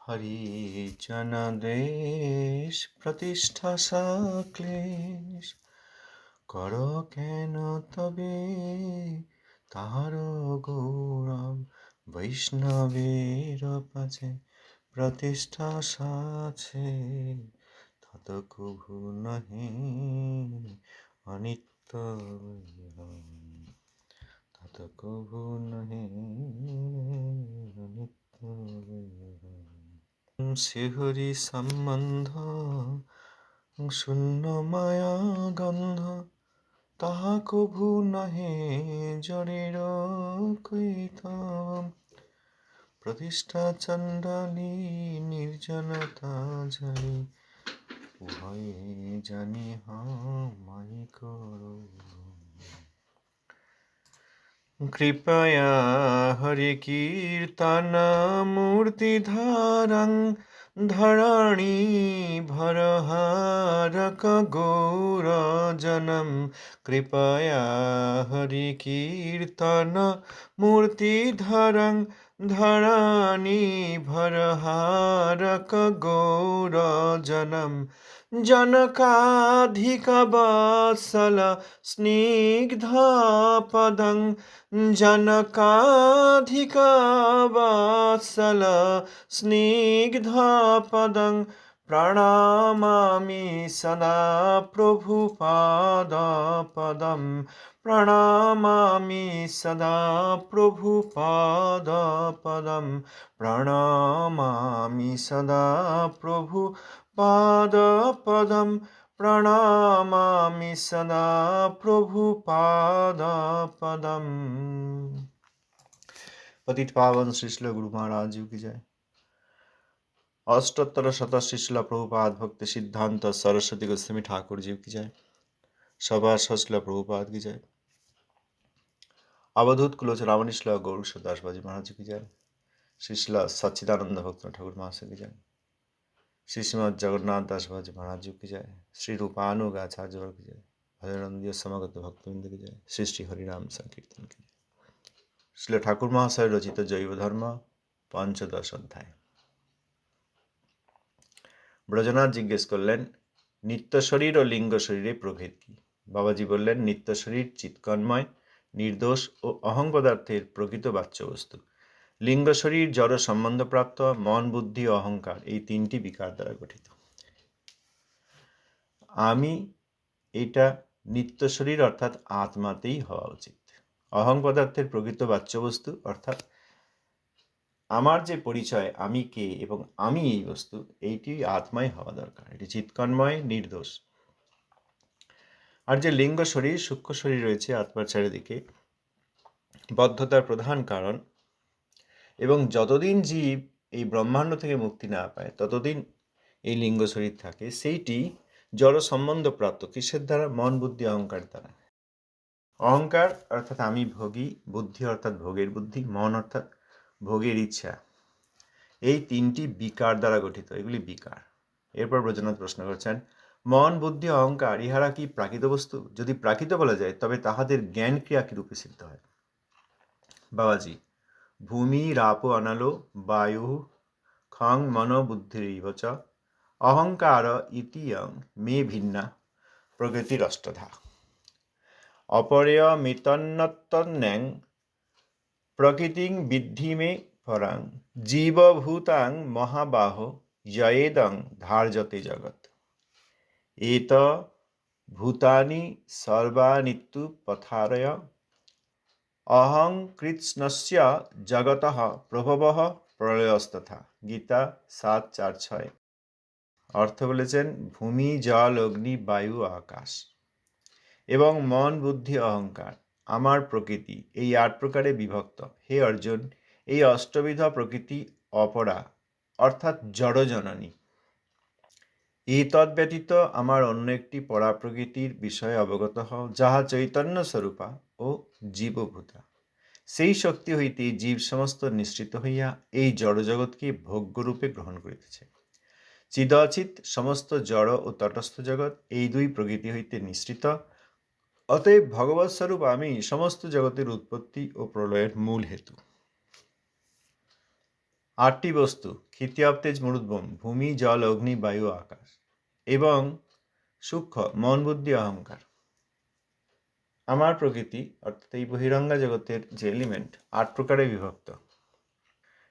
হরিজন দেশ প্রতিষ্ঠা সাক্লেশ কর কেন তবে তাহার গৌরব বৈষ্ণবের পাছে প্রতিষ্ঠা সাছে তত কভু নহে অনিত্য তত কভু নহে অনিত্য শিহরি সম্বন্ধ শূন্য মায়া গন্ধ তাহা কভু নহে জড়ের কৈতব প্রতিষ্ঠা চণ্ডালী নির্জনতা জানি উভয়ে জানি হামাই করো কৃপয়া হরি কীর্তন মূর্তি ধারং ধরণী ভরহারক গৌর জনম কৃপয়া হরি কীর্তন মূর্তি ধরং ধরণী ভরহারক গৌর জনম জনকাধিক বৎসল স্নিগ্ধ পদং জনকাধিক বৎসল স্নিগ্ধ পদং প্রণমামি সদা প্রভুপাদ পদম প্রণমামি সদা প্রভুপাদ পদম প্রণমামি সদা প্রভুপাদ পদম প্রণমামি সদা প্রভুপাদ পদম। पतित पावन श्री श्रील गुरु महाराज जी की जय। अष्टोत्तर शत श्रील प्रभुपाद भक्ति सिद्धांत सरस्वती गोस्वामी ठाकुर जी की जय। सभा श्रील प्रभुपाद की जय। अवधूत कुलोचन श्रील गौर दास बाजी महाराज जी की जय। श्री श्रील सच्चिदानंद भक्त ठाकुर महाशय की जय। श्री श्रीमद जगन्नाथ दास बाजी महाराज जी की जय। श्री रूपानुग आचार्य की जय। भजनंदीय समागत भक्तवृंद की जय। श्री श्री हरिनाम संकीर्तन की जय। श्रील ठाकुर महाशय रचित जैव धर्म पंचदश अध्याय। ব্রজনাথ জিজ্ঞেস করলেন, নিত্য শরীর ও লিঙ্গ শরীরে প্রভেদ কি? বাবাজি বললেন, নিত্য শরীর চিৎকন্ময়, নির্দোষ ও অহং পদার্থের প্রকৃত বাচ্যবস্তু। লিঙ্গ শরীর জড় সম্বন্ধপ্রাপ্ত মন, বুদ্ধি ও অহংকার, এই তিনটি বিকার দ্বারা গঠিত। আমি এটা নিত্য শরীর অর্থাৎ আত্মাতেই হওয়া উচিত। অহং পদার্থের প্রকৃত বাচ্যবস্তু অর্থাৎ আমার যে পরিচয়, আমি কে এবং আমি এই বস্তু, এইটি আত্মায় হওয়া দরকার। এটি চিৎকন্ময়, নির্দোষ। আর যে লিঙ্গ শরীর, সূক্ষ্ম শরীর রয়েছে আত্মার চারিদিকে, বদ্ধতার প্রধান কারণ, এবং যতদিন জীব এই ব্রহ্মাণ্ড থেকে মুক্তি না পায় ততদিন এই লিঙ্গ শরীর থাকে। সেইটি জড় সম্বন্ধ প্রাপ্ত কিসের দ্বারা? মন, বুদ্ধি, অহংকার দ্বারা। অহংকার অর্থাৎ আমি ভোগী, বুদ্ধি অর্থাৎ ভোগের বুদ্ধি, মন অর্থাৎ ভোগের ইচ্ছা, এই তিনটি বিকার দ্বারা গঠিত। এগুলি বিকার। এরপর ব্রজনাথ প্রশ্ন করছেন, মন, বুদ্ধি, অহংকার ইহারা কি প্রাকৃত বস্তু? যদি প্রাকৃত বলা যায় তবে তাহাদের জ্ঞান ক্রিয়া কি রূপে সিদ্ধ হয়? বাবাজি, ভূমি রাপো অনালো বায়ু খং মনো বুদ্ধিরিব চ অহংকার ইতিয়ং মে ভিন্না প্রকৃতিরষ্টধা অপরিয়মিতন্নত্তন্যাং প্রকৃতিং বিদ্ধি মে পরাং জীবভূতাং মহাবাহ যয়েদং ধার্যতে জগৎ এত ভূতানি সর্বানিত্যু পথারয় অহং কৃৎস্নস্য জগতঃ প্রভবঃ প্রলয়স্তথা। গীতা ৭:৪-৬। অর্থ বলেছেন, ভূমি, জল, অগ্নি, বায়ু, আকাশ এবং মন, বুদ্ধি, অহংকার আমার প্রকৃতি, এই ৮ প্রকারে বিভক্ত। হে অর্জুন, এই অষ্টবিধ প্রকৃতি অপরা অর্থাৎ জড়জননী। এই তদ্ব্যতীত আমার অন্য একটি পরা প্রকৃতির বিষয়ে অবগত হও, যাহা চৈতন্য স্বরূপা ও জীবভূতা। সেই শক্তি হইতে জীব সমস্ত নিঃসৃত হইয়া এই জড়জগৎকে ভোগ্যরূপে গ্রহণ করিতেছে। চিদচিৎ সমস্ত জড় ও তটস্থ জগৎ এই দুই প্রকৃতি হইতে নিঃসৃত। অতএব ভগবৎস্বরূপ আমি সমস্ত জগতের উৎপত্তি ও প্রলয়ের মূল হেতু। 8টি বস্তু ক্ষিতীয় তেজ মরুদ্গম, ভূমি, জল, অগ্নি, বায়ু, আকাশ এবং সূক্ষ্ম মন, বুদ্ধি, অহংকার। আমার প্রকৃতি অর্থাৎ এই বহিরঙ্গা জগতের যে এলিমেন্ট 8 প্রকারে বিভক্ত।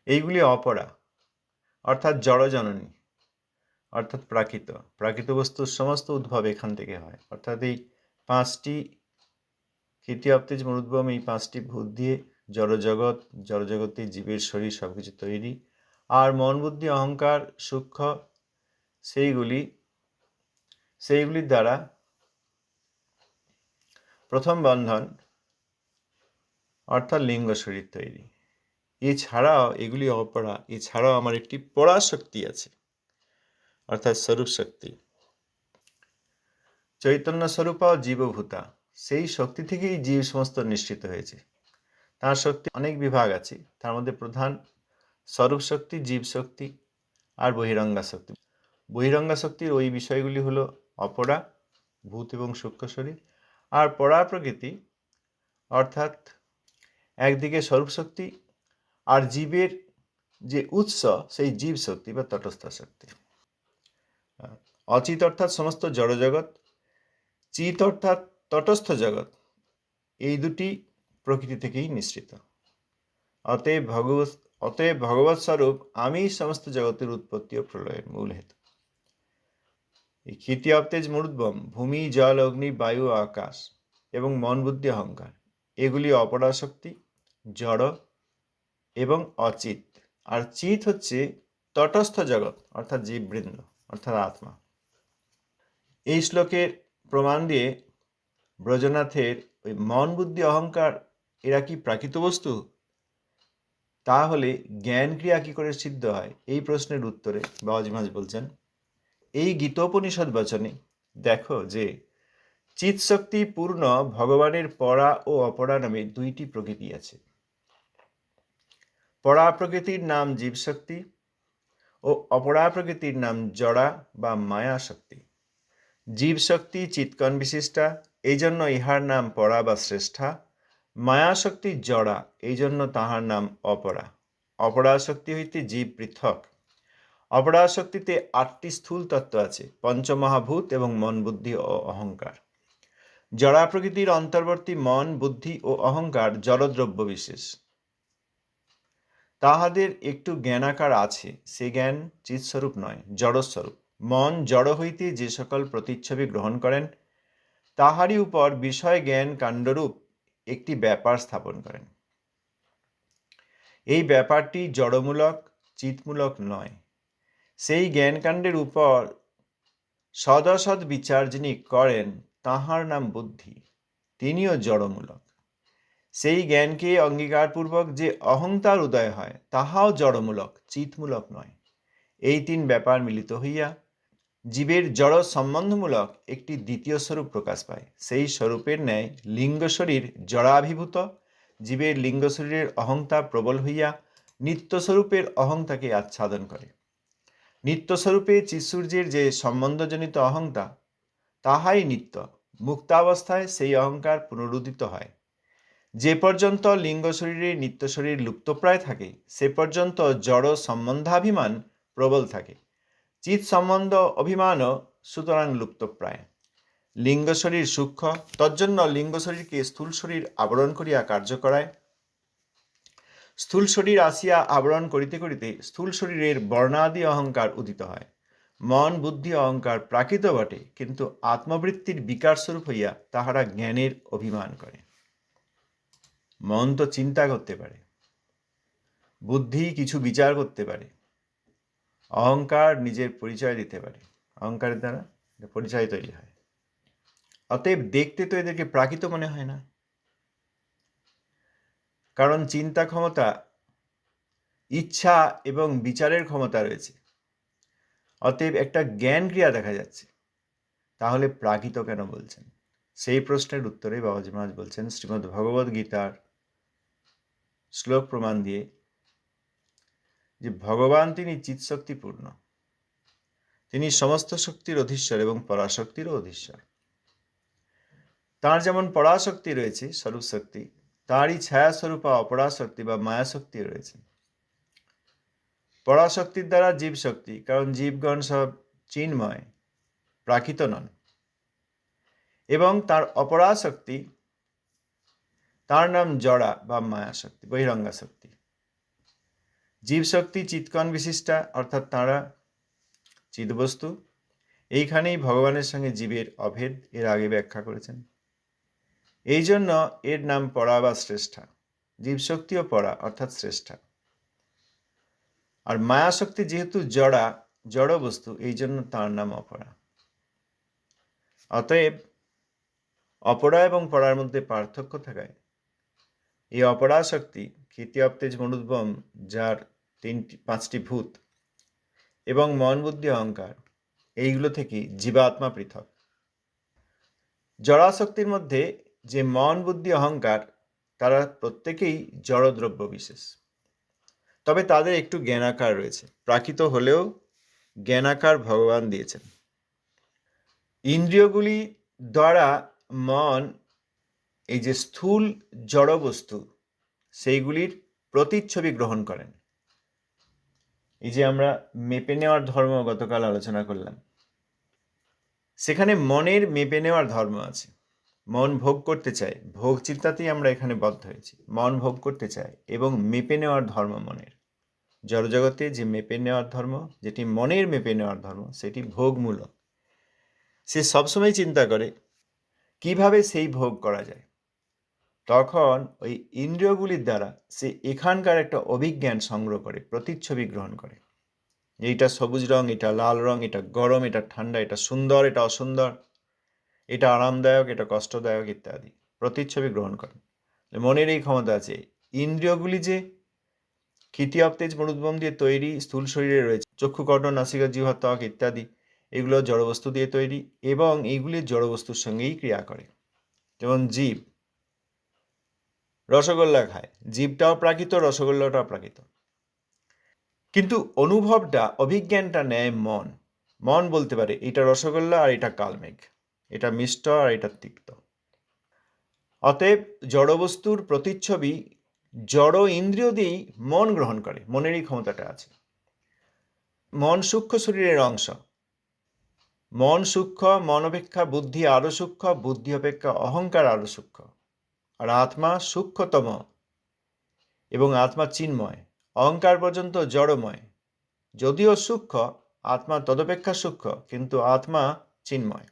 এইগুলি অপরা অর্থাৎ জড়জননী, অর্থাৎ প্রাকৃত বস্তুর সমস্ত উদ্ভব এখান থেকে হয়। অর্থাৎ এই 5টি ক্ষিতীয় তেজ মরুদ্গম, এই 5টি ভূত দিয়ে জড়জগতে জীবের শরীর সবকিছু তৈরি। আর মন, বুদ্ধি, অহংকার সূক্ষ্ম, সেইগুলির দ্বারা প্রথম বন্ধন অর্থাৎ লিঙ্গ শরীর তৈরি। এছাড়াও এগুলি অপরা, এছাড়াও আমার একটি পরাশক্তি আছে অর্থাৎ স্বরূপ শক্তি। চৈতন্য স্বরূপা জীবভূতা, সেই শক্তি থেকেই জীব সমস্ত নিশ্চিত হয়েছে। তার শক্তি অনেক বিভাগ আছে, তার মধ্যে প্রধান স্বরূপ শক্তি, জীব শক্তি আর বহিরঙ্গা শক্তি। বহিরঙ্গা শক্তির ওই বিষয়গুলি হলো অপরা, ভূত এবং সূক্ষ্ম শরীর, আর পরা প্রকৃতি অর্থাৎ একদিকে স্বরূপ শক্তি আর জীবের যে উৎস সেই জীব শক্তি বা তটস্থ শক্তি। অচিত অর্থাৎ সমস্ত জড়জগৎ, চিত অর্থাৎ তটস্থ জগৎ, এই দুটি প্রকৃতি থেকেই নিঃসৃত। অতএব ভগবৎ স্বরূপ আমি সমস্ত জগতের উৎপত্তি ও প্রলয়ের মূল হেতু। এই ক্ষিতীয় তেজ মরুদ্গম, ভূমি, জল, অগ্নি, বায়ু, আকাশ এবং মন, বুদ্ধি, অহংকার, এগুলি অপরাশক্তি, জড় এবং অচিত। আর চিত হচ্ছে তটস্থ জগৎ অর্থাৎ জীববৃন্দ অর্থাৎ আত্মা। এই শ্লোকের প্রমাণ দিয়ে ব্রজনাথের ওই মন, বুদ্ধি, অহংকার এরা কি প্রাকৃত বস্তু, তাহলে জ্ঞান ক্রিয়া কি করে সিদ্ধ হয়, এই প্রশ্নের উত্তরে বাবাজি মহারাজ বলছেন, এই গীতোপনিষদ বচনে দেখো যে চিৎ শক্তি পূর্ণ ভগবানের পরা ও অপরা নামে 2টি প্রকৃতি আছে। পরা প্রকৃতির নাম জীব শক্তি ও অপরা প্রকৃতির নাম জড়া বা মায়া শক্তি। জীব শক্তি চিৎকণ বিশিষ্টা, এই জন্য ইহার নাম পরা বা শ্রেষ্ঠা। মায়া শক্তি জড়া, এই জন্য তাহার নাম অপরা। অপরা শক্তি হইতে জীব পৃথক। অপরা শক্তিতে 8টি স্থূল তত্ত্ব আছে, পঞ্চমহাভূত এবং মন, বুদ্ধি ও অহংকার। জড়া প্রকৃতির অন্তর্বর্তী মন, বুদ্ধি ও অহংকার জড়দ্রব্য বিশেষ। তাহাদের একটু জ্ঞানাকার আছে, সে জ্ঞান চিৎস্বরূপ নয়, জড়স্বরূপ। মন জড় হইতে যে সকল প্রতিচ্ছবি গ্রহণ করেন, তাহারই উপর বিষয় জ্ঞান কাণ্ডরূপ একটি ব্যাপার স্থাপন করেন। এই ব্যাপারটি জড়মূলক, চিৎমূলক নয়। সেই জ্ঞানকাণ্ডের উপর সদসদ বিচার যিনি করেন, তাহার নাম বুদ্ধি, তিনিও জড়মূলক। সেই জ্ঞানকে অঙ্গীকারপূর্বক যে অহংকার উদয় হয়, তাহাও জড়মূলক, চিৎমূলক নয়। এই 3 ব্যাপার মিলিত হইয়া জীবের জড় সম্বন্ধমূলক একটি দ্বিতীয় স্বরূপ প্রকাশ পায়। সেই স্বরূপের ন্যায় লিঙ্গ শরীর জড়াভিভূত, জীবের লিঙ্গ শরীরের অহংতা প্রবল হইয়া নিত্যস্বরূপের অহংতাকে আচ্ছাদন করে। নিত্যস্বরূপে চিৎসূর্যের যে সম্বন্ধজনিত অহংতা, তাহাই নিত্য। মুক্তাবস্থায় সেই অহংকার পুনরুদিত হয়। যে পর্যন্ত লিঙ্গ শরীরে নিত্য শরীর লুপ্তপ্রায় থাকে, সে পর্যন্ত জড় সম্বন্ধাভিমান প্রবল থাকে। চিৎ সম্বন্ধ অভিমানও সুতরাং লুপ্তপ্রায়। লিঙ্গ শরীর সূক্ষ্ম, তজ্জন্য লিঙ্গ শরীরকে স্থূল শরীর আবরণ করিয়া কার্য করায়। স্থূল শরীর আসিয়া আবরণ করিতে করিতে স্থূল শরীরের বর্ণাদি অহংকার উদিত হয়। মন, বুদ্ধি, অহংকার প্রাকৃত বটে, কিন্তু আত্মবৃত্তির বিকার স্বরূপ হইয়া তাহারা জ্ঞানের অভিমান করে। মন তো চিন্তা করতে পারে, বুদ্ধি কিছু বিচার করতে পারে, অহংকার নিজের পরিচয় দিতে পারে, অহংকারের দ্বারা পরিচয় তৈরি হয়। অতএব দেখতে তো এদেরকে প্রাকৃত মনে হয় না, কারণ চিন্তা ক্ষমতা, ইচ্ছা এবং বিচারের ক্ষমতা রয়েছে। অতএব একটা জ্ঞান ক্রিয়া দেখা যাচ্ছে, তাহলে প্রাকৃত কেন বলছেন? সেই প্রশ্নের উত্তরে বাবাজি মহারাজ বলছেন শ্রীমদ্ ভগবদ গীতার শ্লোক প্রমাণ দিয়ে যে ভগবান তিনি চিৎশক্তিপূর্ণ, তিনি সমস্ত শক্তির অধীশ্বর এবং পরাশক্তিরও অধীশ্বর। তাঁর যেমন পরাশক্তি রয়েছে স্বরূপ শক্তি, তাঁরই ছায়াস্বরূপা অপরাশক্তি বা মায়াশক্তি রয়েছে। পরাশক্তির দ্বারা জীব শক্তি, কারণ জীবগণ সব চিন্ময়, প্রাকৃত নন। এবং তার অপরাশক্তি, তার নাম জড়া বা মায়াশক্তি, বহিরঙ্গা শক্তি। জীব শক্তি চিৎকণ বিশিষ্টা, অর্থাৎ তাঁরা চিদবস্তু। এইখানেই ভগবানের সঙ্গে জীবের অভেদ এর আগে ব্যাখ্যা করেছেন। এই জন্য এর নাম পরা বা শ্রেষ্ঠা। জীবশক্তিও পরা অর্থাৎ শ্রেষ্ঠা। আর মায়াশক্তি যেহেতু জড়া, জড় বস্তু, এই জন্য তার নাম অপরা। অতএব অপরা এবং পরার মধ্যে পার্থক্য থাকায় এই অপরাশক্তি ক্ষিতি অপ্তেজ মনুদ্বম, যার 5টি ভূত, এবং মন বুদ্ধি অহংকার, এইগুলো থেকে জীবাত্মা পৃথক। জড়াশক্তির মধ্যে যে মন বুদ্ধি অহংকার, তারা প্রত্যেকেই জড়দ্রব্য বিশেষ, তবে তাদের একটু জ্ঞানাকার রয়েছে। প্রাকৃত হলেও জ্ঞানাকার ভগবান দিয়েছেন। ইন্দ্রিয়গুলি দ্বারা মন এই যে স্থূল জড় বস্তু, সেইগুলির প্রতিচ্ছবি গ্রহণ করেন। এই যে আমরা মেপে নেওয়ার ধর্ম গতকাল আলোচনা করলাম, সেখানে মনের মেপে নেওয়ার ধর্ম আছে। মন ভোগ করতে চায়, ভোগ চিন্তাতেই আমরা এখানে বদ্ধ হয়েছি। মন ভোগ করতে চায় এবং মেপে নেওয়ার ধর্ম মনের। জড়জগতে যে মেপে নেওয়ার ধর্ম, যেটি মনের মেপে নেওয়ার ধর্ম, সেটি ভোগমূলক। সে সবসময় চিন্তা করে কিভাবে সেই ভোগ করা যায়। তখন ওই ইন্দ্রিয়গুলির দ্বারা সে এখানকার একটা অভিজ্ঞান সংগ্রহ করে, প্রতিচ্ছবি গ্রহণ করে। এইটা সবুজ রং, এটা লাল রং, এটা গরম, এটা ঠান্ডা, এটা সুন্দর, এটা অসুন্দর, এটা আরামদায়ক, এটা কষ্টদায়ক ইত্যাদি প্রতিচ্ছবি গ্রহণ করেন। মনের এই ক্ষমতা আছে। ইন্দ্রিয়গুলি যে ক্ষিতি অপ্তেজ মনুদ্বম দিয়ে তৈরি স্থূল শরীরে রয়েছে, চক্ষু, কর্ণ, নাসিকা, জিহ্বা, ত্বক ইত্যাদি, এগুলো জড়বস্তু দিয়ে তৈরি এবং এইগুলি জড়বস্তুর সঙ্গেই ক্রিয়া করে। যেমন জীব রসগোল্লা খায়, জীবটাও প্রাকৃত, রসগোল্লাটাও প্রাকৃত, কিন্তু অনুভবটা, অভিজ্ঞানটা নেয় মন। মন বলতে পারে এটা রসগোল্লা আর এটা কালমেঘ, এটা মিষ্ট আর এটা তিক্ত। অতএব জড়বস্তুর প্রতিচ্ছবি জড় ইন্দ্রিয় দিয়েই মন গ্রহণ করে। মনের এই ক্ষমতাটা আছে। মন সূক্ষ্ম শরীরের অংশ। মন সূক্ষ্ম, মন অপেক্ষা বুদ্ধি আরো সূক্ষ্ম, বুদ্ধি অপেক্ষা অহংকার আরো সূক্ষ্ম। আর আত্মা সূক্ষ্মতম এবং আত্মা চিন্ময়। অহংকার পর্যন্ত জড়ময়, যদিও সূক্ষ্ম, আত্মা তদপেক্ষা সূক্ষ্ম, কিন্তু আত্মা চিন্ময়।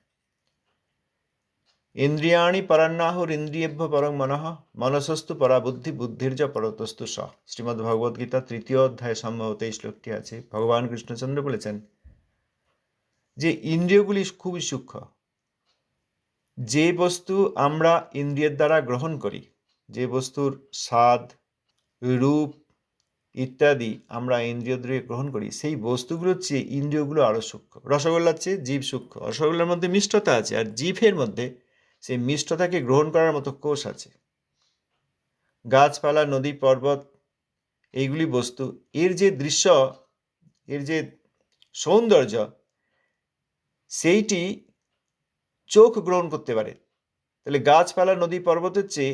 ইন্দ্রিয়াণি পরান্নাহুর ইন্দ্রিয়েভ্য পরং মনঃ, মনসস্তু পরা বুদ্ধি, বুদ্ধির্য পরতস্তু স। শ্রীমদ্ ভগবদ গীতা 3য় অধ্যায় সম্ভবত এই শ্লোকটি আছে। ভগবান কৃষ্ণচন্দ্র বলেছেন যে ইন্দ্রিয়গুলি খুবই সূক্ষ্ম। যে বস্তু আমরা ইন্দ্রিয়ের দ্বারা গ্রহণ করি, যে বস্তুর স্বাদ, রূপ ইত্যাদি আমরা ইন্দ্রিয় দিয়ে গ্রহণ করি, সেই বস্তুগুলোর চেয়ে ইন্দ্রিয়গুলো আরো সূক্ষ্ম। রসগোল্লার চেয়ে জীব সূক্ষ্ম। রসগোল্লার মধ্যে মিষ্টতা আছে, আর জীবের মধ্যে সেই মিষ্টতাকে গ্রহণ করার মতো কোষ আছে। গাছপালা, নদী, পর্বত, এইগুলি বস্তু, এর যে দৃশ্য, এর যে সৌন্দর্য, সেইটি চোখ গ্রহণ করতে পারে। তাহলে গাছপালা, নদী, পর্বতের চেয়ে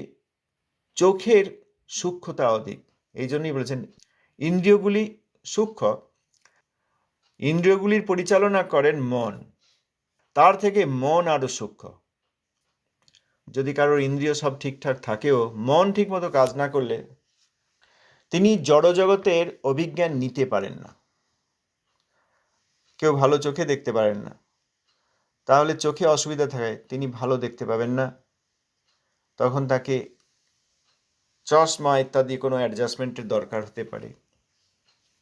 চোখের সূক্ষ্মতা অধিক। এই জন্যই বলেছেন ইন্দ্রিয়গুলি সূক্ষ্ম। ইন্দ্রিয়গুলির পরিচালনা করেন মন, তার থেকে মন আরো সূক্ষ্ম। যদি কারোর ইন্দ্রিয় সব ঠিকঠাক থাকেও মন ঠিক মতো কাজ না করলে তিনি জড়জগতের অভিজ্ঞান নিতে পারেন না। কেউ ভালো চোখে দেখতে পারেন না, তাহলে চোখে অসুবিধা থাকায় তিনি ভালো দেখতে পাবেন না। তখন তাকে চশমা ইত্যাদি কোনো অ্যাডজাস্টমেন্টের দরকার হতে পারে,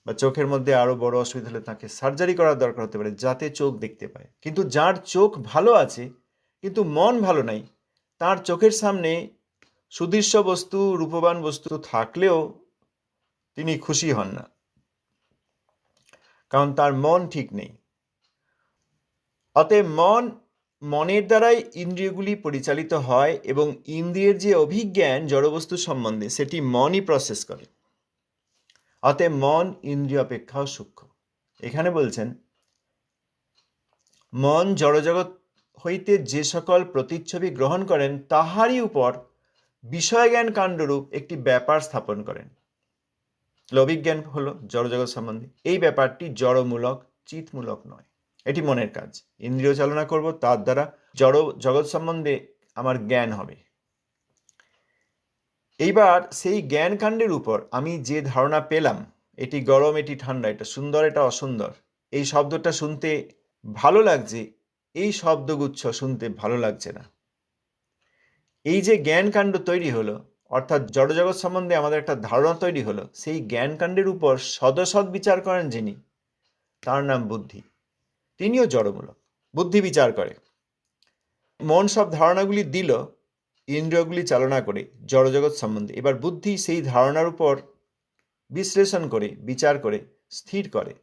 বা চোখের মধ্যে আরো বড় অসুবিধা হলে তাকে সার্জারি করার দরকার হতে পারে, যাতে চোখ দেখতে পায়। কিন্তু যার চোখ ভালো আছে কিন্তু মন ভালো নাই, তার চোখের সামনে সুদৃশ্য বস্তু, রূপবান বস্তু থাকলেও তিনি খুশি হন না, কারণ তার মন ঠিক নেই। অতএব মনের দ্বারাই ইন্দ্রিয়গুলি পরিচালিত হয় এবং ইন্দ্রিয়ের যে অভিজ্ঞান জড়বস্তু সম্বন্ধে, সেটি মনই প্রসেস করে। অতএব মন ইন্দ্রিয় অপেক্ষাও সূক্ষ্ম। এখানে বলছেন মন জড়জগৎ হইতে যে সকল প্রতিচ্ছবি গ্রহণ করেন, তাহারই উপর বিষয়জ্ঞান কাণ্ডরূপ একটি ব্যাপার স্থাপন করেন। তাহলে অভিজ্ঞান হলো জড়জগৎ সম্বন্ধে। এই ব্যাপারটি জড়মূলক, চিৎমূলক নয়, এটি মনের কাজ। ইন্দ্রিয় চালনা করব, তার দ্বারা জড় জগৎ সম্বন্ধে আমার জ্ঞান হবে। এইবার সেই জ্ঞান কাণ্ডের উপর আমি যে ধারণা পেলাম, এটি গরম, এটি ঠান্ডা, এটা সুন্দর, এটা অসুন্দর, এই শব্দটা শুনতে ভালো লাগছে, এই শব্দগুচ্ছ শুনতে ভালো লাগছে না, এই যে জ্ঞান কাণ্ড তৈরি হলো, অর্থাৎ জড়জগৎ সম্বন্ধে আমাদের একটা ধারণা তৈরি হলো, সেই জ্ঞান কাণ্ডের উপর সদসৎ বিচার করেন যিনি, তার নাম বুদ্ধি। তিনিও জড়মূলক, বুদ্ধি বিচার করে। মন সব ধারণাগুলি দিল ইন্দ্রিয়গুলি চালনা করে জড়জগৎ সম্বন্ধে। এবার বুদ্ধি সেই ধারণার উপর বিশ্লেষণ করে, বিচার করে, স্থির করে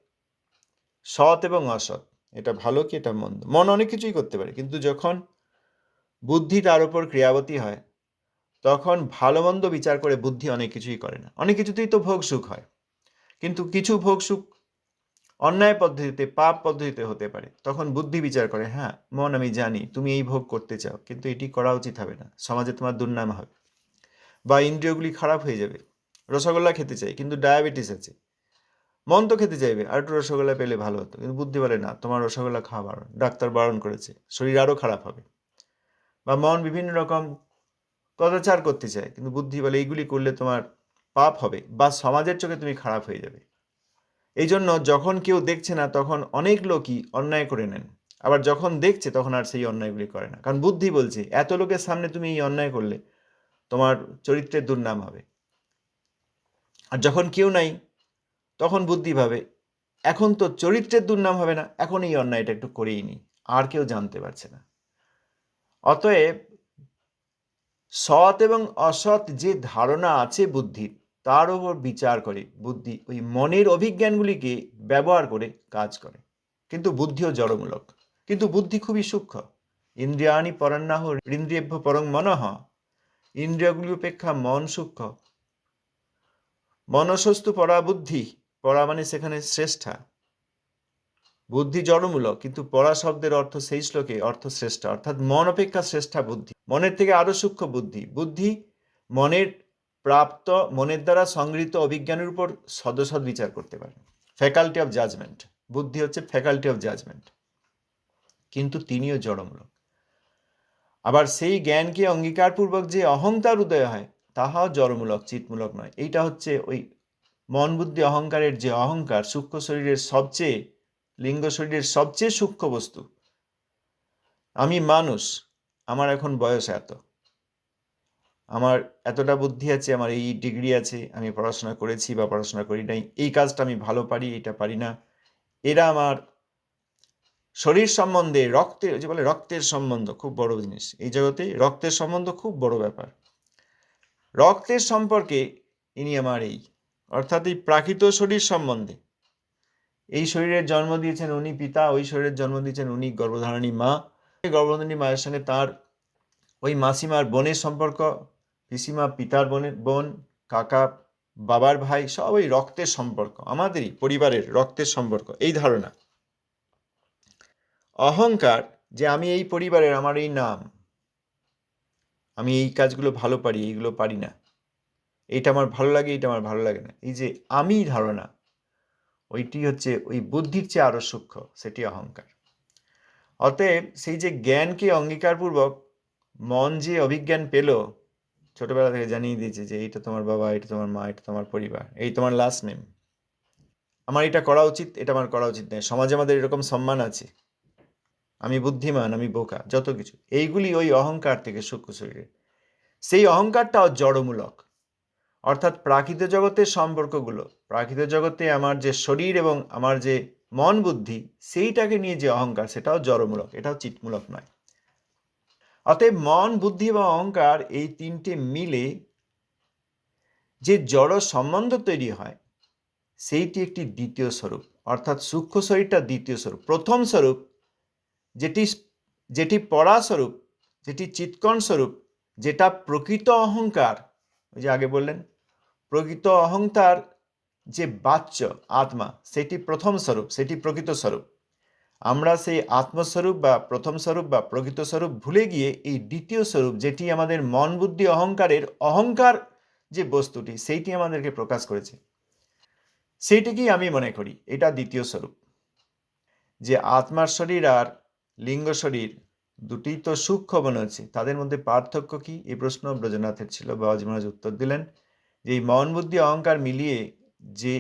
সৎ এবং অসৎ, এটা ভালো কি এটা মন্দ। মন অনেক কিছুই করতে পারে, কিন্তু যখন বুদ্ধি তার উপর ক্রিয়াবতী হয়, তখন ভালো মন্দ বিচার করে বুদ্ধি অনেক কিছুই করে না। অনেক কিছুতেই তো ভোগ সুখ হয়, কিন্তু কিছু ভোগ সুখ অন্যায় পদ্ধতিতে, পাপ পদ্ধতিতে হতে পারে। তখন বুদ্ধি বিচার করে, হ্যাঁ মন আমি জানি তুমি এই ভোগ করতে চাও, কিন্তু এটি করা উচিত হবে না, সমাজে তোমার দুর্নাম হবে, বা ইন্দ্রিয়গুলি খারাপ হয়ে যাবে। রসগোল্লা খেতে চাই, কিন্তু ডায়াবেটিস আছে, মন তো খেতে চাইবে আর একটু রসগোল্লা পেলে ভালো হতো, কিন্তু বুদ্ধি বলে না, তোমার রসগোল্লা খাওয়া বারণ, ডাক্তার বারণ করেছে, শরীর আরও খারাপ হবে। বা মন বিভিন্ন রকম কদাচার করতে চায়, কিন্তু বুদ্ধি বলে এইগুলি করলে তোমার পাপ হবে, বা সমাজের চোখে তুমি খারাপ হয়ে যাবে। এই জন্য যখন কেউ দেখছে না তখন অনেক লোকই অন্যায় করে নেন, আবার যখন দেখছে তখন আর সেই অন্যায়গুলি করে না, কারণ বুদ্ধি বলছে এত লোকের সামনে তুমি এই অন্যায় করলে তোমার চরিত্রের দুর্নাম হবে। আর যখন কেউ নাই তখন বুদ্ধি ভাবে এখন তো চরিত্রের দুর্নাম হবে না, এখন এই অন্যায়টা একটু করেই নি, আর কেউ জানতে পারছে না। অতএব সৎ এবং অসৎ যে ধারণা আছে বুদ্ধির, তার উপর বিচার করে বুদ্ধি ওই মনের অভিজ্ঞানগুলিকে ব্যবহার করে কাজ করে। কিন্তু বুদ্ধিও জড়মূলক, কিন্তু বুদ্ধি খুবই সূক্ষ্ম। ইন্দ্রিয়াণি পরান্নাহ ইন্দ্রিয়েভ্য পরং মনঃ, ইন্দ্রিয়গুলি অপেক্ষা মন সূক্ষ্ম। মনসস্তু পরা বুদ্ধি, পরা মানে সেখানে শ্রেষ্ঠা। বুদ্ধি জড়মূলক, কিন্তু পরা শব্দের অর্থ সেই শ্লোকে অর্থ শ্রেষ্ঠা, অর্থাৎ মন অপেক্ষা শ্রেষ্ঠা বুদ্ধি, মনের থেকে আরো সূক্ষ্ম বুদ্ধি। বুদ্ধি মনের প্রাপ্ত, মনের দ্বারা সংগৃহীত অভিজ্ঞানের উপর সদসৎ বিচার করতে পারে, ফ্যাকাল্টি অফ জাজমেন্ট। বুদ্ধি হচ্ছে ফ্যাকাল্টি অফ জাজমেন্ট, কিন্তু তিনিও জড়মূলক। আবার সেই জ্ঞানকে অঙ্গীকারপূর্বক যে অহংকার উদয় হয়, তাহাও জড়মূলক, চিৎমূলক নয়। এইটা হচ্ছে ওই মন বুদ্ধি অহংকারের যে অহংকার, সূক্ষ্ম শরীরের সবচেয়ে, লিঙ্গ শরীরের সবচেয়ে সূক্ষ্ম বস্তু। আমি মানুষ, আমার এখন বয়স এত, আমার এতটা বুদ্ধি আছে, আমার এই ডিগ্রি আছে, আমি পড়াশোনা করেছি বা পড়াশোনা করি নাই, এই কাজটা আমি ভালো পারি, এটা পারি না। এরা আমার শরীর সম্বন্ধে, রক্তের, যে বলে রক্তের সম্বন্ধ খুব বড় জিনিস এই জগতে, রক্তের সম্বন্ধ খুব বড় ব্যাপার। রক্তের সম্পর্কে ইনি আমার এই, অর্থাৎ এই প্রাকৃত শরীর সম্বন্ধে, এই শরীরের জন্ম দিয়েছেন উনি পিতা, ওই শরীরের জন্ম দিয়েছেন উনি গর্ভধারণী মা। গর্ভধারণী মায়ের সঙ্গে তার ওই মাসিমার বোনের সম্পর্ক, পিসিমা পিতার বোন, কাকা বাবার ভাই, সব ওই রক্তের সম্পর্ক, আমাদেরই পরিবারের রক্তের সম্পর্ক, এই ধারণা। অহংকার যে আমি এই পরিবারের, আমার এই নাম, আমি এই কাজগুলো ভালো পারি, এইগুলো পারি না, এইটা আমার ভালো লাগে, এইটা আমার ভালো লাগে না, এই যে আমি ধারণা, ওইটি হচ্ছে ওই বুদ্ধির চেয়ে আরো সূক্ষ্ম, সেটি অহংকার। অতএব সেই যে জ্ঞানকে অঙ্গীকারপূর্বক মন যে অভিজ্ঞান পেল, ছোটবেলা থেকে জানিয়ে দিয়েছে যে এইটা তোমার বাবা, এটা তোমার মা, এটা তোমার পরিবার, এই তোমার লাস্ট নেম, আমার এটা করা উচিত, এটা আমার করা উচিত নয়, সমাজে আমাদের এরকম সম্মান আছে, আমি বুদ্ধিমান, আমি বোকা, যত কিছু, এইগুলি ওই অহংকার থেকে সূক্ষ্ম শরীরে। সেই অহংকারটাও জড়মূলক, অর্থাৎ প্রাকৃত জগতের সম্পর্কগুলো, প্রাকৃত জগতে আমার যে শরীর এবং আমার যে মন বুদ্ধি, সেইটাকে নিয়ে যে অহংকার, সেটাও জড়মূলক, এটাও চিৎমূলক নয়। অতএব মন বুদ্ধি এবং অহংকার এই তিনটে মিলে যে জড় সম্বন্ধ তৈরি হয়, সেইটি একটি দ্বিতীয় স্বরূপ, অর্থাৎ সূক্ষ্ম শরীরটা দ্বিতীয় স্বরূপ। প্রথম স্বরূপ যেটি পরাস্বরূপ, যেটি চিৎকণ স্বরূপ, যেটা প্রকৃত অহংকার, ওই যে আগে বললেন প্রকৃত অহংকার যে বাচ্য আত্মা, সেটি প্রথম স্বরূপ, সেটি প্রকৃত স্বরূপ। আমরা সেই আত্মস্বরূপ বা প্রথম স্বরূপ বা প্রকৃত স্বরূপ ভুলে গিয়ে এই দ্বিতীয় স্বরূপ, যেটি আমাদের মন বুদ্ধি অহংকারের অহংকার যে বস্তুটি, সেইটি আমাদেরকে প্রকাশ করেছে। সেইটিকেই আমি মনে করি এটা দ্বিতীয় স্বরূপ। যে আত্মার শরীর আর লিঙ্গ শরীর দুটি তো সূক্ষ্ম মনে হচ্ছে, তাদের মধ্যে পার্থক্য কি? এই প্রশ্ন ব্রজনাথের ছিল। বাবাজি মহারাজ উত্তর দিলেন যে এই মন বুদ্ধি অহংকার মিলিয়ে যে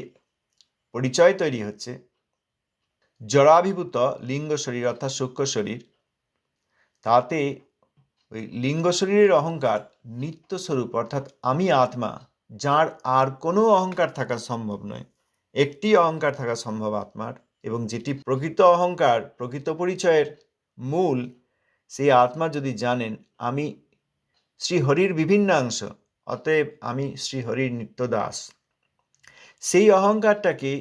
পরিচয় তৈরি হচ্ছে, জড়াভিভূত লিঙ্গ শরীর অর্থাৎ সূক্ষ্ম শরীর, তাতে ওই লিঙ্গ শরীরের অহংকার নিত্য স্বরূপ অর্থাৎ আমি আত্মা, যার আর কোনো অহংকার থাকা সম্ভব নয়। একটি অহংকার থাকা সম্ভব আত্মার, এবং যেটি প্রকৃত অহংকার, প্রকৃত পরিচয়ের মূল, সেই আত্মা যদি জানেন আমি শ্রীহরির বিভিন্নাংশ, অতএব আমি শ্রীহরির নিত্য দাস, সেই অহংকারটাকে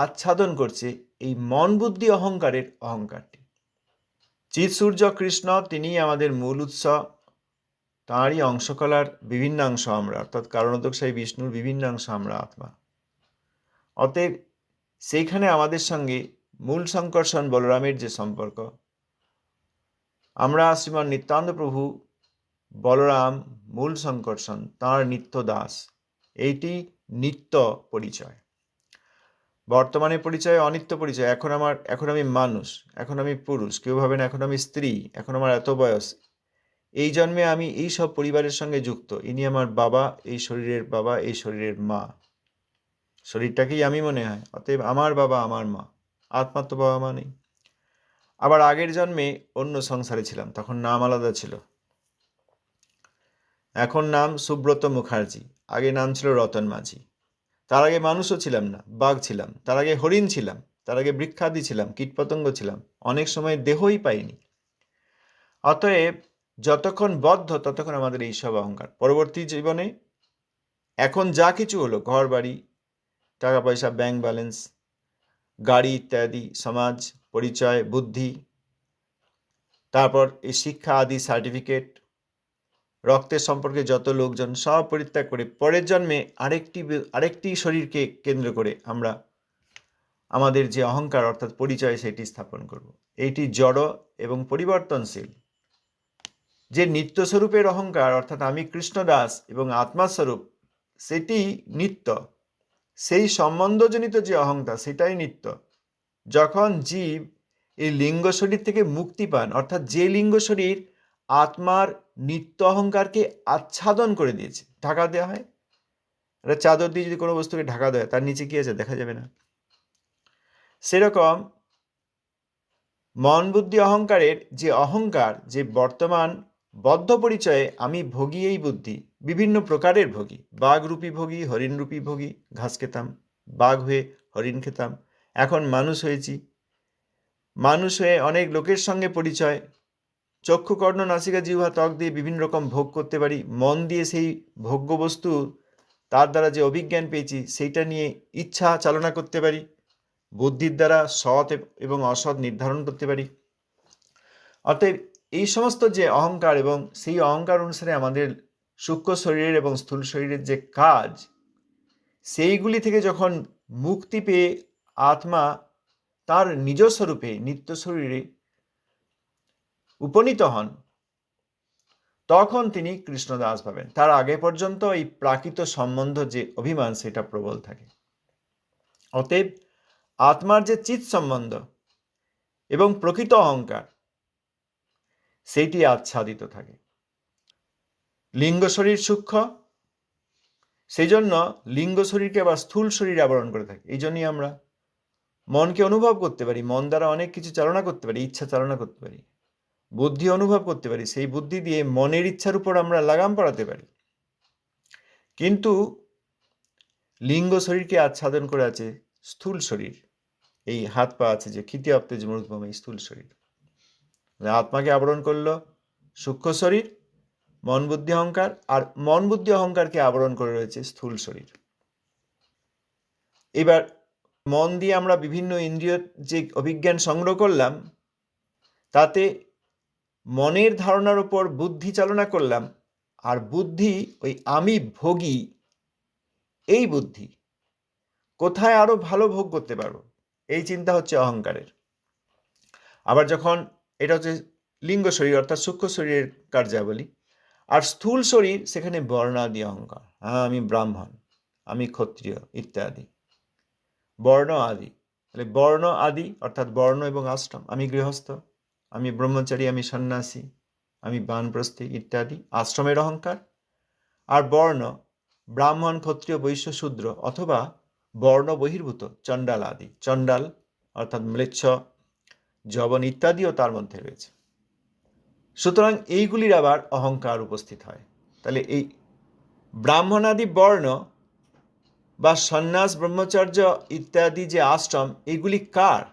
আচ্ছাদন করছে এই মন বুদ্ধি অহংকারের অহংকারটি। চিৎ সূর্য কৃষ্ণ তিনিই আমাদের মূল উৎস, তাঁরই অংশকলার বিভিন্নাংশ আমরা, অর্থাৎ কারণোদকসাই বিষ্ণুর বিভিন্নাংশ আমরা আত্মা। অতএব সেইখানে আমাদের সঙ্গে মূল সংকর্ষণ বলরামের যে সম্পর্ক, আমরা শ্রীমান নিত্যানন্দ প্রভু বলরাম মূল সংকর্ষণ, তাঁর নিত্য দাস, এইটি নিত্য পরিচয়। বর্তমানে পরিচয় অনিত্য পরিচয়। এখন আমি মানুষ, এখন আমি পুরুষ, কেউ ভাবেন এখন আমি স্ত্রী, এখন আমার এত বয়স, এই জন্মে আমি এই সব পরিবারের সঙ্গে যুক্ত, ইনি আমার বাবা, এই শরীরের বাবা, এই শরীরের মা, শরীরটাকেই আমি মনে হয়, অতএব আমার বাবা আমার মা, আত্মার তো বাবা মা নেই। আবার আগের জন্মে অন্য সংসারে ছিলাম, তখন নাম আলাদা ছিল, এখন নাম সুব্রত মুখার্জি, আগে নাম ছিল রতন মাঝি। তার আগে মানুষও ছিলাম না, বাঘ ছিলাম, তার আগে হরিণ ছিলাম, তার আগে বৃক্ষাদি ছিলাম, কীটপতঙ্গ ছিলাম, অনেক সময় দেহই পাইনি। অতএব যতক্ষণ বদ্ধ ততক্ষণ আমাদের এইসব অহংকার। পরবর্তী জীবনে এখন যা কিছু হলো, ঘর বাড়ি, টাকা পয়সা, ব্যাংক ব্যালেন্স, গাড়ি ইত্যাদি, সমাজ, পরিচয়, বুদ্ধি, তারপর এই শিক্ষা আদি সার্টিফিকেট, রক্তের সম্পর্কে যত লোকজন, সব পরিত্যাগ করে পরের জন্মে আরেকটি শরীরকে কেন্দ্র করে আমরা আমাদের যে অহংকার অর্থাৎ পরিচয় সেটি স্থাপন করব। এইটি জড় এবং পরিবর্তনশীল। যে নিত্যস্বরূপের অহংকার অর্থাৎ আমি কৃষ্ণদাস এবং আত্মাস্বরূপ, সেটি নিত্য। সেই সম্বন্ধজনিত যে অহংকার সেটাই নিত্য। যখন জীব এই লিঙ্গ শরীর থেকে মুক্তি পান, অর্থাৎ যে লিঙ্গ শরীর আত্মার নিত্য অহংকারকে আচ্ছাদন করে দিয়েছে, ঢাকা দেওয়া হয়, একটা চাদর দিয়ে যদি কোনো বস্তুকে ঢাকা দেয়, তার নিচে কি আছে দেখা যাবে না, সেরকম মন বুদ্ধি অহংকারের যে অহংকার, যে বর্তমান বদ্ধ পরিচয়ে আমি ভোগী, এই বুদ্ধি বিভিন্ন প্রকারের ভোগী, বাঘরূপী ভোগী, হরিণরূপী ভোগী, ঘাস খেতাম, বাঘ হয়ে হরিণ খেতাম, এখন মানুষ হয়েছি, মানুষ হয়ে অনেক লোকের সঙ্গে পরিচয়, চক্ষু কর্ণ নাসিকা জিহ্বা ত্বক দিয়ে বিভিন্ন রকম ভোগ করতে পারি, মন দিয়ে সেই ভোগ্য বস্তু তার দ্বারা যে অভিজ্ঞান পেয়েছি সেইটা নিয়ে ইচ্ছা চালনা করতে পারি, বুদ্ধির দ্বারা সৎ এবং অসৎ নির্ধারণ করতে পারি। অতএব এই সমস্ত যে অহংকার এবং সেই অহংকার অনুসারে আমাদের সূক্ষ্ম শরীরের এবং স্থূল শরীরের যে কাজ, সেইগুলি থেকে যখন মুক্তি পেয়ে আত্মা তার নিজ স্বরূপে নিত্য শরীরে উপনীত হন, তখন তিনি কৃষ্ণদাস পাবেন। তার আগে পর্যন্ত এই প্রাকৃত সম্বন্ধ যে অভিমান সেটা প্রবল থাকে। অতএব আত্মার যে চিৎ সম্বন্ধ এবং প্রকৃত অহংকার সেইটি আচ্ছাদিত থাকে। লিঙ্গ শরীর সূক্ষ্ম, সেই জন্য লিঙ্গ শরীরকে আবার স্থূল শরীর আবরণ করে থাকে। এই জন্যই আমরা মনকে অনুভব করতে পারি, মন দ্বারা অনেক কিছু চালনা করতে পারি, ইচ্ছা চালনা করতে পারি, বুদ্ধি অনুভব করতে পারি, সেই বুদ্ধি দিয়ে মনের ইচ্ছার উপর আমরা লাগাম পড়াতে পারি। কিন্তু লিঙ্গ শরীরকে আচ্ছাদন করে আছে স্থূল শরীর, এই হাত পা আছে যে ক্ষিতি অপ্তে যে মূর্ধম, এই স্থূল শরীর। আত্মাকে আবরণ করলো সূক্ষ্ম শরীর, মন বুদ্ধি অহংকার, আর মন বুদ্ধি অহংকারকে আবরণ করে রয়েছে স্থূল শরীর। এবার মন দিয়ে আমরা বিভিন্ন ইন্দ্রিয় যে অভিজ্ঞান সংগ্রহ করলাম, তাতে মনের ধারণার উপর বুদ্ধি চালনা করলাম, আর বুদ্ধি ওই আমি ভোগী, এই বুদ্ধি কোথায় আরো ভালো ভোগ করতে পারবো, এই চিন্তা হচ্ছে অহংকারের। আবার যখন এটা হচ্ছে লিঙ্গ শরীর অর্থাৎ সূক্ষ্ম শরীরের কার্যাবলী, আর স্থূল শরীর সেখানে বর্ণাদি অহংকার, হ্যাঁ আমি ব্রাহ্মণ, আমি ক্ষত্রিয় ইত্যাদি। বর্ণ আদি, তাহলে বর্ণ আদি অর্থাৎ বর্ণ এবং আশ্রম, আমি গৃহস্থ, আমি ব্রহ্মচারী, আমি সন্ন্যাসী, আমি বানপ্রস্থী ইত্যাদি, আশ্রমের অহংকার। আর বর্ণ ব্রাহ্মণ, ক্ষত্রিয়, বৈশ্য, শূদ্র অথবা বর্ণ বহির্ভূত চণ্ডাল আদি, চণ্ডাল অর্থাৎ ম্লেচ্ছ, যবন ইত্যাদিও তার মধ্যে রয়েছে। সুতরাং এইগুলির আবার অহংকার উপস্থিত হয়। তাহলে এই ব্রাহ্মণাদি বর্ণ বা সন্ন্যাস, ব্রহ্মচর্য ইত্যাদি যে আশ্রম, এগুলি কার?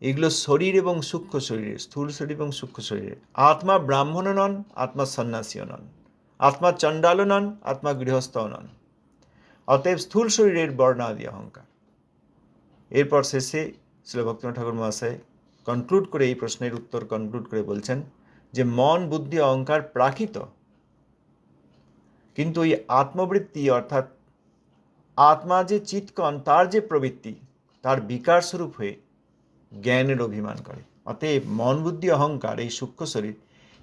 এগুলো শরীর এবং সূক্ষ্ম শরীরের, স্থূল শরীর এবং সূক্ষ্ম শরীরের। আত্মা ব্রাহ্মণও নন, আত্মা সন্ন্যাসীও নন, আত্মা চণ্ডালও নন, আত্মা গৃহস্থও নন। অতএব স্থূল শরীরের বর্ণাদি অহংকার। এরপর শেষে শ্রীল ভক্তিনাথ ঠাকুর মহাশয় কনক্লুড করে, এই প্রশ্নের উত্তর কনক্লুড করে বলছেন যে মন, বুদ্ধি, অহংকার প্রাকৃত, কিন্তু এই আত্মবৃত্তি অর্থাৎ আত্মা যে চিৎকণ, তার যে প্রবৃত্তি, তার বিকার স্বরূপ হয়ে জ্ঞানের অভিমান করে। অতএব মন, বুদ্ধি, অহংকার, এই সূক্ষ্ম শরীর,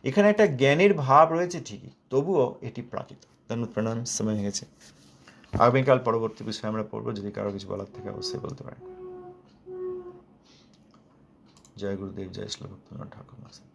এখানে একটা জ্ঞানের ভাব রয়েছে ঠিকই, তবুও এটি প্রাকৃত। ধন্যবাদ, প্রণাম, সময় হয়ে গেছে। আগামীকাল পরবর্তী বিষয়ে আমরা পড়বো। যদি কারো কিছু বলার থেকে অবশ্যই বলতে পারেন। জয় গুরুদেব, জয় শ্রী ভক্তিনাথ ঠাকুর মহাশয়।